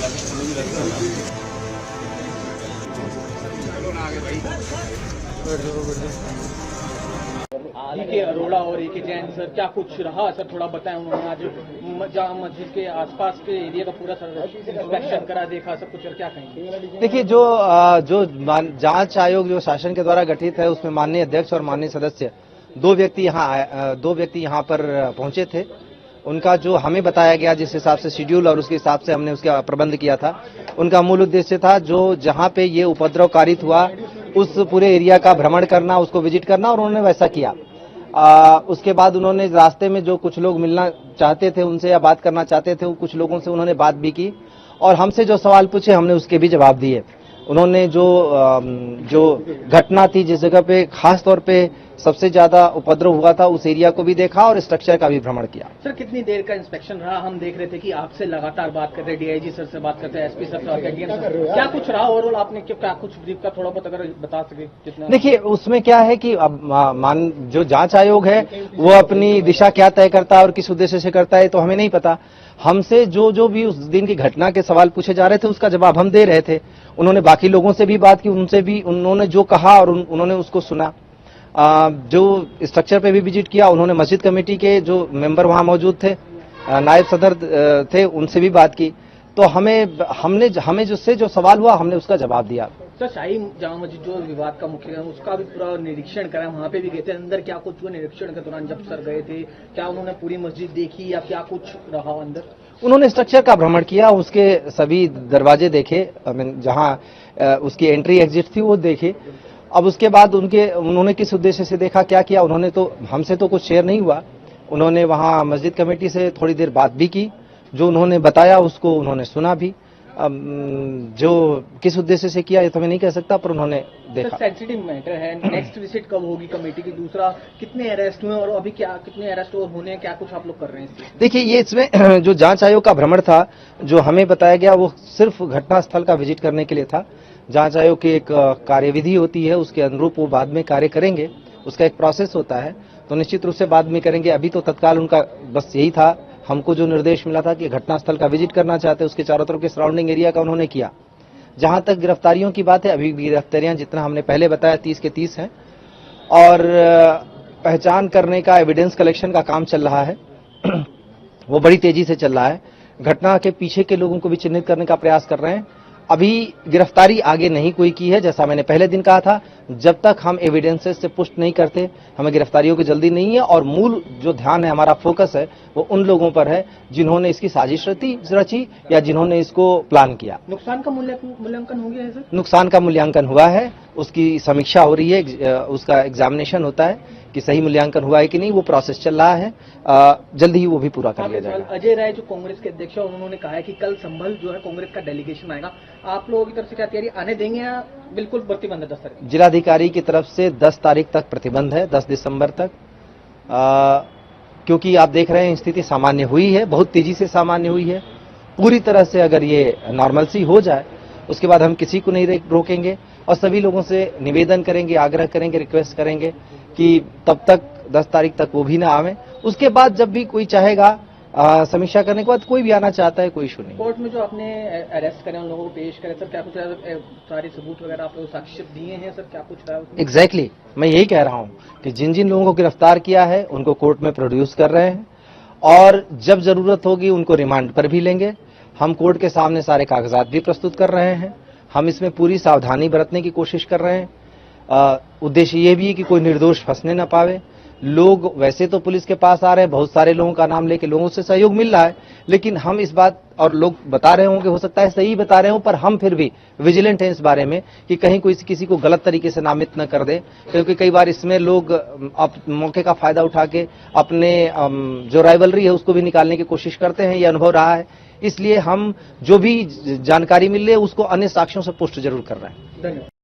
के अरोड़ा और एक जैन सर, क्या कुछ रहा सर, थोड़ा बताएं। उन्होंने आज जामा मस्जिद के आसपास के एरिया का पूरा इंस्पेक्शन करा, देखा सब कुछ, और क्या कहेंगे? देखिए, जो जांच आयोग जो शासन के द्वारा गठित है, उसमें माननीय अध्यक्ष और माननीय सदस्य दो व्यक्ति यहाँ पर पहुंचे थे। उनका जो हमें बताया गया, जिस हिसाब से शेड्यूल और उसके हिसाब से हमने उसका प्रबंध किया था, उनका मूल उद्देश्य था जो जहां पे ये उपद्रव कारित हुआ उस पूरे एरिया का भ्रमण करना, उसको विजिट करना, और उन्होंने वैसा किया। उसके बाद उन्होंने रास्ते में जो कुछ लोग मिलना चाहते थे उनसे या बात करना चाहते थे, कुछ लोगों से उन्होंने बात भी की और हमसे जो सवाल पूछे हमने उसके भी जवाब दिए। उन्होंने जो घटना थी, जिस जगह पे खास तौर पे सबसे ज्यादा उपद्रव हुआ था, उस एरिया को भी देखा और स्ट्रक्चर का भी भ्रमण किया। सर, कितनी देर का इंस्पेक्शन रहा? हम देख रहे थे कि आपसे लगातार बात करते, डीआईजी सर से बात करते, एसपी सर से, डीएम सर, क्या कुछ रहा ओवरऑल? आपने क्या कुछ ब्रीफ का थोड़ा बहुत अगर बता सके कितना? देखिए, उसमें क्या है कि अब जो जांच आयोग है वो अपनी दिशा क्या तय करता है और किस उद्देश्य से करता है तो हमें नहीं पता। हमसे जो भी उस दिन की घटना के सवाल पूछे जा रहे थे उसका जवाब हम दे रहे थे। उन्होंने बाकी लोगों से भी बात की, उनसे भी उन्होंने जो कहा और उन्होंने उसको सुना। जो स्ट्रक्चर पे भी विजिट किया, उन्होंने मस्जिद कमेटी के जो मेंबर वहां मौजूद थे, नायब सदर थे, उनसे भी बात की। तो हमें जिससे जो सवाल हुआ हमने उसका जवाब दिया। सर, शाही जामा मस्जिद जो विवाद का मुख्य है उसका भी पूरा निरीक्षण करा, वहां पे भी गए थे अंदर, क्या कुछ हुआ निरीक्षण के दौरान जब सर गए थे? क्या उन्होंने पूरी मस्जिद देखी या क्या कुछ रहा अंदर? उन्होंने स्ट्रक्चर का भ्रमण किया, उसके सभी दरवाजे देखे, जहां उसकी एंट्री एग्जिट थी वो देखे। अब उसके बाद उन्होंने किस उद्देश्य से देखा, क्या किया, उन्होंने तो हमसे तो कुछ शेयर नहीं हुआ। उन्होंने वहां मस्जिद कमेटी से थोड़ी देर बात भी की, जो उन्होंने बताया उसको उन्होंने सुना भी। जो किस उद्देश्य से किया ये तो मैं नहीं कह सकता, पर उन्होंने देखा। सेंसिटिव मैटर है। नेक्स्ट विजिट कब होगी कमेटी की? दूसरा, कितने अरेस्ट हुए और अभी कितने अरेस्ट और होने हैं, क्या कुछ आप लोग कर रहे हैं? देखिए, ये इसमें जो जांच आयोग का भ्रमण था, जो हमें बताया गया, वो सिर्फ घटनास्थल का विजिट करने के लिए था। जांच आयोग की एक कार्यविधि होती है, उसके अनुरूप वो बाद में कार्य करेंगे, उसका एक प्रोसेस होता है, तो निश्चित रूप से बाद में करेंगे। अभी तो तत्काल उनका बस यही था, हमको जो निर्देश मिला था कि घटनास्थल का विजिट करना चाहते, उसके चारों तरफ के सराउंडिंग एरिया का उन्होंने किया। जहां तक गिरफ्तारियों की बात है, अभी गिरफ्तारियां जितना हमने पहले बताया 30 के 30 हैं और पहचान करने का, एविडेंस कलेक्शन का काम चल रहा है वो बड़ी तेजी से चल रहा है। घटना के पीछे के लोगों को भी चिन्हित करने का प्रयास कर रहे हैं। अभी गिरफ्तारी आगे नहीं कोई की है, जैसा मैंने पहले दिन कहा था, जब तक हम एविडेंसेस से पुष्ट नहीं करते हमें गिरफ्तारियों की जल्दी नहीं है। और मूल जो ध्यान है, हमारा फोकस है, वो उन लोगों पर है जिन्होंने इसकी साजिश रची या जिन्होंने इसको प्लान किया। नुकसान का मूल्यांकन हो गया है सर? नुकसान का मूल्यांकन हुआ है, उसकी समीक्षा हो रही है, उसका एग्जामिनेशन होता है कि सही मूल्यांकन हुआ है कि नहीं, वो प्रोसेस चल रहा है। जल्दी ही वो भी पूरा कर लिया जाएगा। अजय राय जो कांग्रेस के अध्यक्ष है, उन्होंने कहा है कि कल संभल जो है कांग्रेस का डेलीगेशन आएगा, आप लोगों की तरफ से क्या तैयारी, आने देंगे या बिल्कुल प्रतिबंध है? 10 तारीख जिलाधिकारी की तरफ से 10 तारीख तक प्रतिबंध है, 10 दिसंबर तक। क्योंकि आप देख रहे हैं स्थिति सामान्य हुई है, बहुत तेजी से सामान्य हुई है। पूरी तरह से अगर ये नॉर्मलसी हो जाए उसके बाद हम किसी को नहीं रोकेंगे और सभी लोगों से निवेदन करेंगे, आग्रह करेंगे, रिक्वेस्ट करेंगे कि तब तक 10 तारीख तक वो भी ना आवे। उसके बाद जब भी कोई चाहेगा, समीक्षा करने के बाद कोई भी आना चाहता है, कोई इशू नहीं। कोर्ट में जो आपने अरेस्ट करे, उन लोगों को पेश करे सर, क्या कुछ सारे सबूत वगैरह आप लोग साक्ष्य दिए हैं सर, क्या कुछ रहा? एग्जैक्टली, मैं यही कह रहा हूँ कि जिन जिन लोगों को गिरफ्तार किया है उनको कोर्ट में प्रोड्यूस कर रहे हैं और जब जरूरत होगी उनको रिमांड पर भी लेंगे। हम कोर्ट के सामने सारे कागजात भी प्रस्तुत कर रहे हैं। हम इसमें पूरी सावधानी बरतने की कोशिश कर रहे हैं। उद्देश्य ये भी है कि कोई निर्दोष फंसने न पावे। लोग वैसे तो पुलिस के पास आ रहे हैं, बहुत सारे लोगों का नाम लेके लोगों से सहयोग मिल रहा है, लेकिन हम इस बात, और लोग बता रहे होंगे, हो सकता है सही बता रहे हो, पर हम फिर भी विजिलेंट हैं इस बारे में कि कहीं कोई किसी को गलत तरीके से नामित न कर दे, क्योंकि कई बार इसमें लोग मौके का फायदा उठा के अपने जो राइवलरी है उसको भी निकालने की कोशिश करते हैं। ये अनुभव रहा है, इसलिए हम जो भी जानकारी मिल रही है उसको अन्य साक्ष्यों से पुष्ट जरूर कर रहे हैं। धन्यवाद।